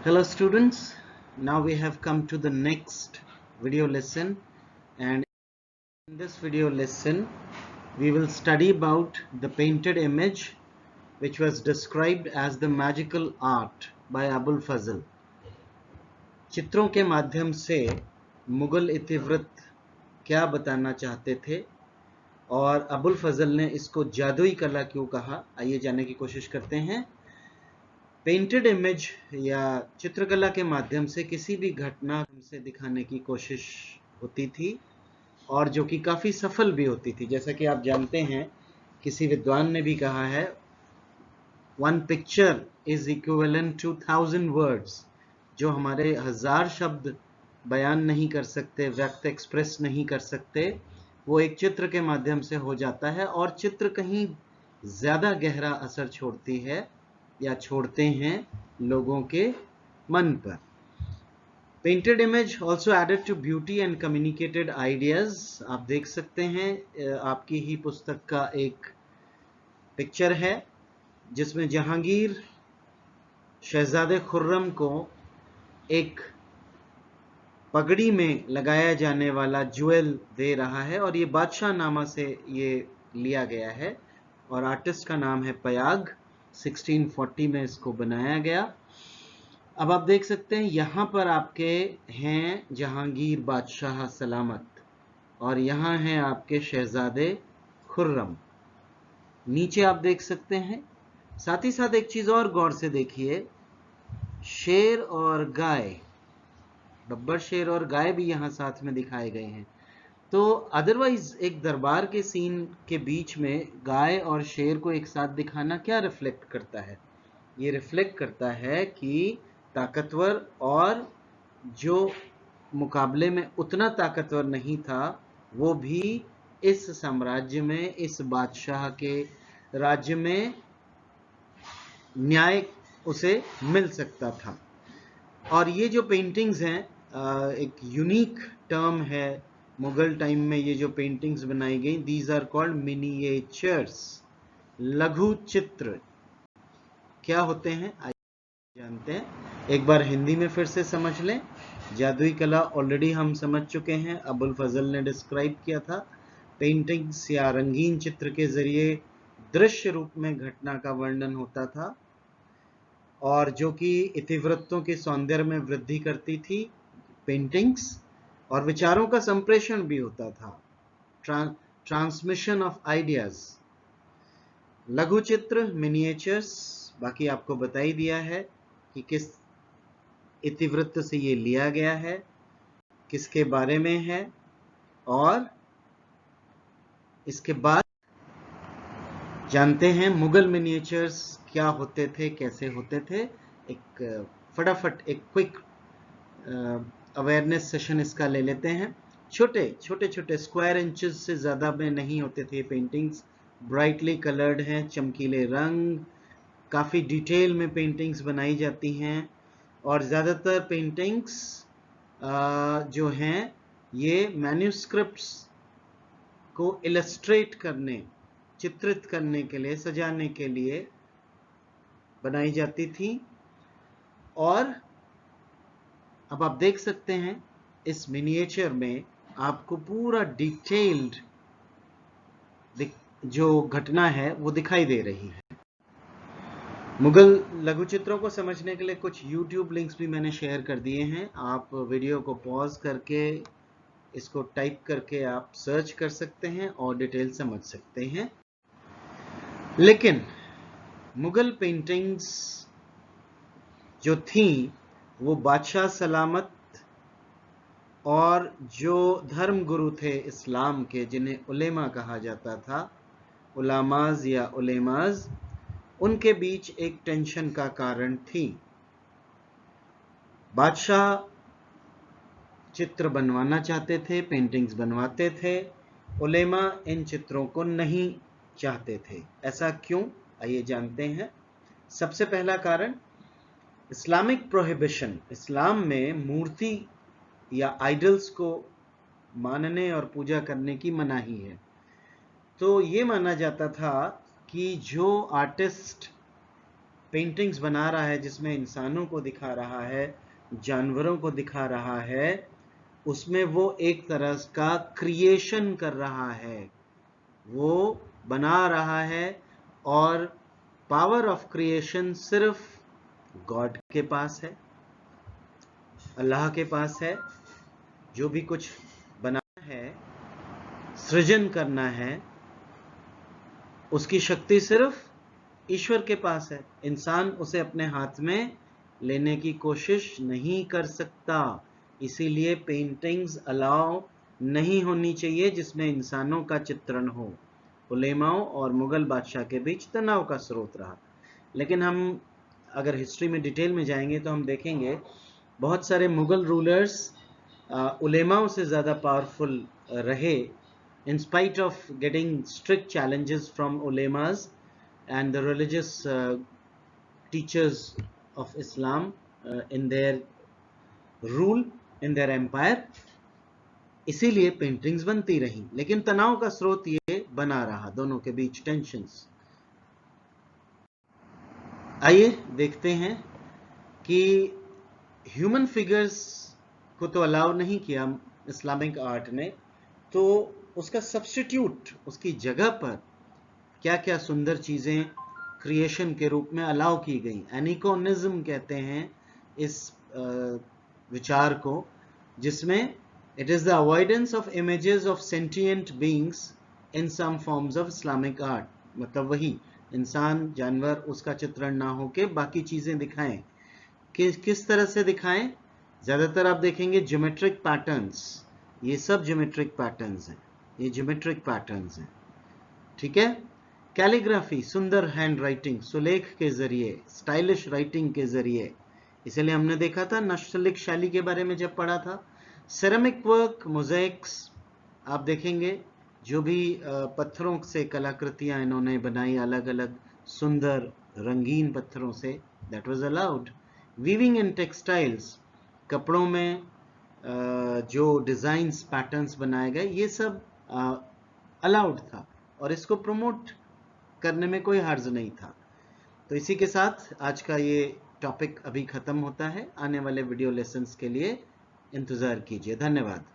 Hello students, now we have come to the next video lesson, and in this video lesson we will study about the painted image which was described as the magical art by Abul Fazl. चित्रों के माध्यम से मुगल इतिवृत्त क्या बताना चाहते थे और अबुल फजल ने इसको जादुई कला क्यों कहा, आइए जानने की कोशिश करते हैं। पेंटेड इमेज या चित्रकला के माध्यम से किसी भी घटना से दिखाने की कोशिश होती थी और जो कि काफ़ी सफल भी होती थी। जैसा कि आप जानते हैं, किसी विद्वान ने भी कहा है, 1 picture is equivalent to 1000 words. जो हमारे 1000 शब्द बयान नहीं कर सकते, व्यक्त एक्सप्रेस नहीं कर सकते, वो एक चित्र के माध्यम से हो जाता है और चित्र कहीं ज़्यादा गहरा असर छोड़ती है या छोड़ते हैं लोगों के मन पर। Painted image also added to beauty and communicated ideas. आप देख सकते हैं, आपकी ही पुस्तक का एक पिक्चर है जिसमें जहांगीर शहजादे खुर्रम को एक पगड़ी में लगाया जाने वाला ज्वेल दे रहा है और ये बादशाह नामा से ये लिया गया है और आर्टिस्ट का नाम है पयाग। 1640 में इसको बनाया गया। अब आप देख सकते हैं यहाँ पर आपके हैं जहांगीर बादशाह सलामत और यहाँ हैं आपके शहजादे खुर्रम। नीचे आप देख सकते हैं। साथ ही साथ एक चीज और गौर से देखिए, शेर और गाय, बब्बर शेर और गाय भी यहाँ साथ में दिखाए गए हैं। तो अदरवाइज एक दरबार के सीन के बीच में गाय और शेर को एक साथ दिखाना क्या रिफ्लेक्ट करता है? ये रिफ्लेक्ट करता है कि ताकतवर और जो मुकाबले में उतना ताकतवर नहीं था वो भी इस साम्राज्य में, इस बादशाह के राज्य में न्याय उसे मिल सकता था। और ये जो पेंटिंग्स हैं, एक यूनिक टर्म है मुगल टाइम में ये जो पेंटिंग्स बनाई गई, दीज आर कॉल्ड मिनिएचर्स। लघु चित्र क्या होते हैं आइए जानते हैं। एक बार हिंदी में फिर से समझ लें। जादुई कला ऑलरेडी हम समझ चुके हैं, अबुल फजल ने डिस्क्राइब किया था। पेंटिंग्स या रंगीन चित्र के जरिए दृश्य रूप में घटना का वर्णन होता था और जो कि इतिवृत्तों के सौंदर्य में वृद्धि करती थी पेंटिंग्स, और विचारों का संप्रेषण भी होता था, ट्रांसमिशन ऑफ आइडियाज। लघु चित्र मिनिएचर्स, बाकी आपको बता ही दिया है कि किस इतिवृत्त से ये लिया गया है, किसके बारे में है, और इसके बाद जानते हैं मुगल मिनिएचर्स क्या होते थे, कैसे होते थे। एक फटाफट एक क्विक अवेयरनेस सेशन इसका ले लेते हैं। छोटे स्क्वायर इंचेस से ज़्यादा में नहीं होते थे पेंटिंग्स, ब्राइटली कलर्ड हैं, चमकीले रंग, काफ़ी डिटेल में पेंटिंग्स बनाई जाती हैं और ज़्यादातर पेंटिंग्स जो हैं ये मैन्युस्क्रिप्ट्स को इलस्ट्रेट करने, चित्रित करने के लिए, सजाने के लिए बनाई जाती थी। और अब आप देख सकते हैं इस मिनिएचर में आपको पूरा डिटेल्ड जो घटना है वो दिखाई दे रही है। मुगल लघु चित्रों को समझने के लिए कुछ YouTube लिंक्स भी मैंने शेयर कर दिए हैं। आप वीडियो को पॉज करके इसको टाइप करके आप सर्च कर सकते हैं और डिटेल समझ सकते हैं। लेकिन मुगल पेंटिंग्स जो थी वो बादशाह सलामत और जो धर्म गुरु थे इस्लाम के, जिन्हें उलेमा कहा जाता था, उलामाज या उलेमाज, उनके बीच एक टेंशन का कारण थी। बादशाह चित्र बनवाना चाहते थे, पेंटिंग्स बनवाते थे, उलेमा इन चित्रों को नहीं चाहते थे। ऐसा क्यों, आइए जानते हैं। सबसे पहला कारण इस्लामिक प्रोहिबिशन। इस्लाम में मूर्ति या आइडल्स को मानने और पूजा करने की मनाही है। तो ये माना जाता था कि जो आर्टिस्ट पेंटिंग्स बना रहा है जिसमें इंसानों को दिखा रहा है, जानवरों को दिखा रहा है, उसमें वो एक तरह का क्रिएशन कर रहा है, वो बना रहा है। और पावर ऑफ क्रिएशन सिर्फ गॉड के पास है, अल्लाह के पास है। जो भी कुछ बनाना है, सृजन करना है, उसकी शक्ति सिर्फ ईश्वर के पास है। इंसान उसे अपने हाथ में लेने की कोशिश नहीं कर सकता। इसीलिए पेंटिंग्स अलाउ नहीं होनी चाहिए जिसमें इंसानों का चित्रण हो। उलेमाओं और मुगल बादशाह के बीच तनाव का स्रोत रहा। लेकिन हम अगर हिस्ट्री में डिटेल में जाएंगे तो हम देखेंगे बहुत सारे मुगल रूलर्स उलेमाओं से ज़्यादा पावरफुल रहे, in spite of getting strict challenges from ulemas and the religious teachers of Islam in their rule, in their empire. इसीलिए पेंटिंग्स बनती रही, लेकिन तनाव का स्रोत ये बना रहा, दोनों के बीच टेंशन्स। आइए देखते हैं कि ह्यूमन फिगर्स को तो अलाउ नहीं किया इस्लामिक आर्ट ने, तो उसका सब्स्टिट्यूट, उसकी जगह पर क्या क्या सुंदर चीजें क्रिएशन के रूप में अलाउ की गई। एनिकोनिज्म कहते हैं इस विचार को, जिसमें it is the avoidance of images of sentient beings in some forms of Islamic art. मतलब वही इंसान, जानवर, उसका चित्रण ना हो के बाकी चीजें दिखाएं। किस तरह से दिखाएं? ज्यादातर आप देखेंगे ज्योमेट्रिक पैटर्न्स, ये सब ज्योमेट्रिक पैटर्न्स हैं, ये ज्योमेट्रिक पैटर्न्स हैं, ठीक है। कैलीग्राफी, सुंदर हैंड राइटिंग, सुलेख के जरिए, स्टाइलिश राइटिंग के जरिए, इसलिए हमने देखा था नस्तलीक शैली के बारे में जब पढ़ा था। सेरेमिक वर्क, मोज़ेक्स, आप देखेंगे जो भी पत्थरों से कलाकृतियां इन्होंने बनाई, अलग अलग सुंदर रंगीन पत्थरों से, that was allowed. Weaving in textiles, कपड़ों में जो डिजाइन्स, पैटर्न्स बनाए गए, ये सब अलाउड था और इसको प्रमोट करने में कोई हर्ज नहीं था। तो इसी के साथ आज का ये टॉपिक अभी खत्म होता है। आने वाले वीडियो लेसन्स के लिए इंतजार कीजिए। धन्यवाद।